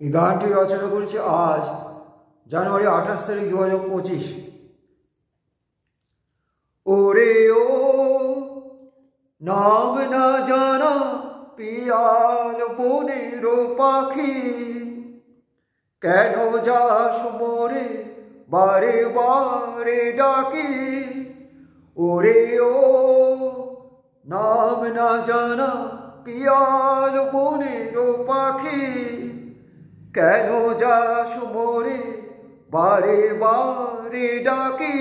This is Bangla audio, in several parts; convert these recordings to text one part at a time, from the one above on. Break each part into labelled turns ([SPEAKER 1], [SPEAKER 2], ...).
[SPEAKER 1] এই গানটি রচনা করেছি আজ জানুয়ারি 28 তারিখ 2025। ওরে ও নাম না জানা পিয়াল বনের পাখি, কেন যাস মোরে বারে বারে ডাকি। ওরে ও নাম না জানা পিয়াল বনের পাখি, কেন যাস মোরে বারে বারে ডাকি।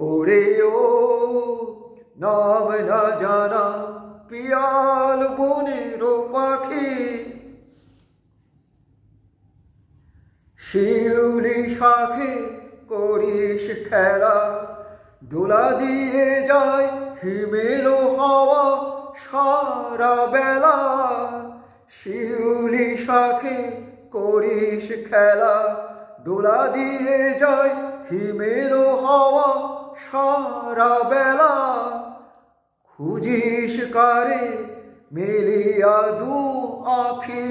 [SPEAKER 1] ওরে ও নাম না জানা পিয়াল বনের পাখি, শিউলি শাখে করিস খেলা, দোলা দিয়ে যায় হিমেল হাওয়া সারা বেলা। শিউলি শাখে করিস খেলা, দোলা দিয়ে যায় হিমেল হাওয়া সারা বেলা। খুঁজিস কারে মেলিয়া দু আখি,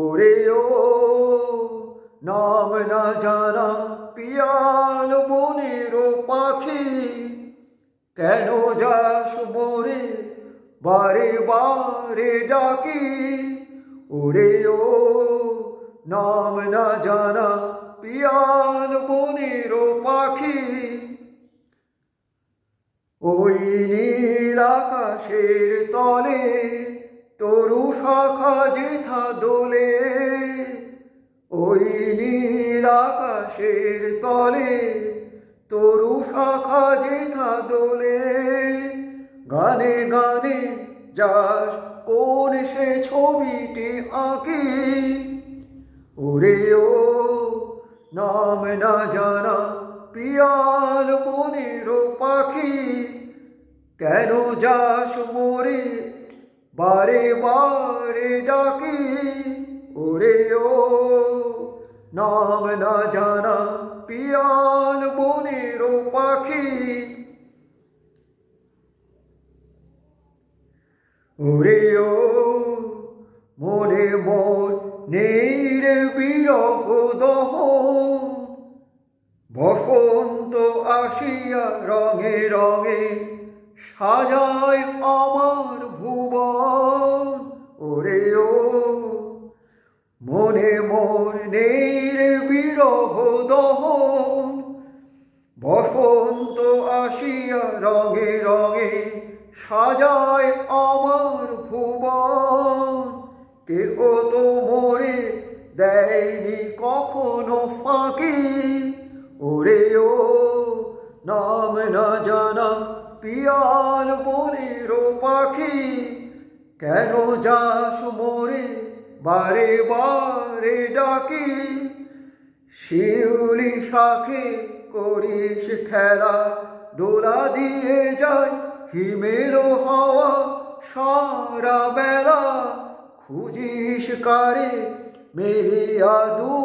[SPEAKER 1] ওরে ও নাম না জানা পিয়াল বনের পাখি, কেন যাস মোরে বারে বারে ডাকি। ওরে ও নাম না জানা পিয়াল বনের পাখি, ওই নীল আকাশের তলে তরু শাখা যেথা দোলে। ওই নীল আকাশের তলে তরু শাখা যেথা দোলে। গানে গানে যাস কোন সে ছবিটি আঁকি, ওরে ও নাম না জানা পিয়াল বনের পাখি, কেন যাস মোরে বারে বারে ডাকি। ওরে ও নাম না জানা পিয়াল বনের পাখি, ওরে ও মনে মন নেই রে বিরহ দহন। বসন্ত আসিয়া রঙে রঙে সাজায় আমার ভুবন। ওরে ও মনে মন নেই রে বিরহ দহন। বসন্ত আসিয়া রঙে রঙে সাজায় আমার ভুবন। কেহ তো মোরে দেয়নি কখনো ফাঁকি, ওরে ও নাম না জানা পিয়াল বনের পাখি, কেন যাস মোরে বারে বারে ডাকি। শিউলি শাখে করিস খেলা, দোলা দিয়ে যায় হিমেল হাওয়া সারা বেলা। খুঁজিস কারে মেলিয়া দু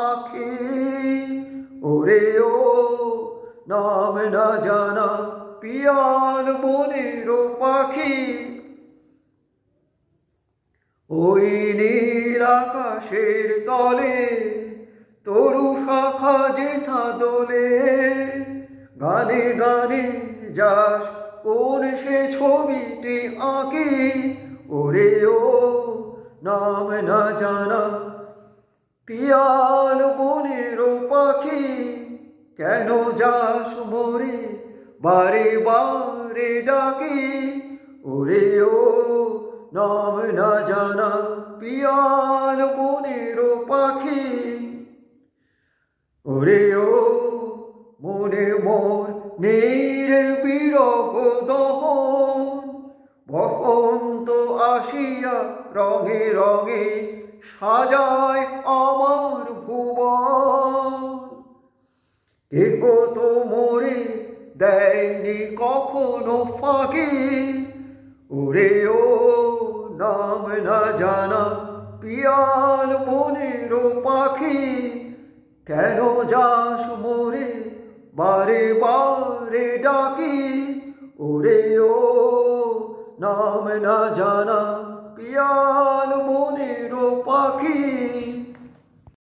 [SPEAKER 1] আখি, ওরে ও নাম না জানা পিয়াল বনের পাখি, ওই নীল আকাশের তলে তরু শাখা যেথা দোলে। গানে গানে যাস কোন সে ছবিটি আঁকি, ওরে ও নাম না জানা পিয়াল বনের পাখি, কেন যাস মোরে বারে বারে ডাকি। ওরে ও নাম না জানা পিয়াল বনের পাখি, ওরে ও মনে মোর নেই রে বিরহ দহন। বসন্ত আসিয়া রঙে রঙে সাজায় আমার ভুবন। কেহ তো মোরে দেয়নি কখনো ফাঁকি, ওরে ও নাম না জানা পিয়াল বনের পাখি, কেন যাস মোরে বারে বারে ডাকি। ওরে ও নাম না জানা পিয়াল বনের পাখি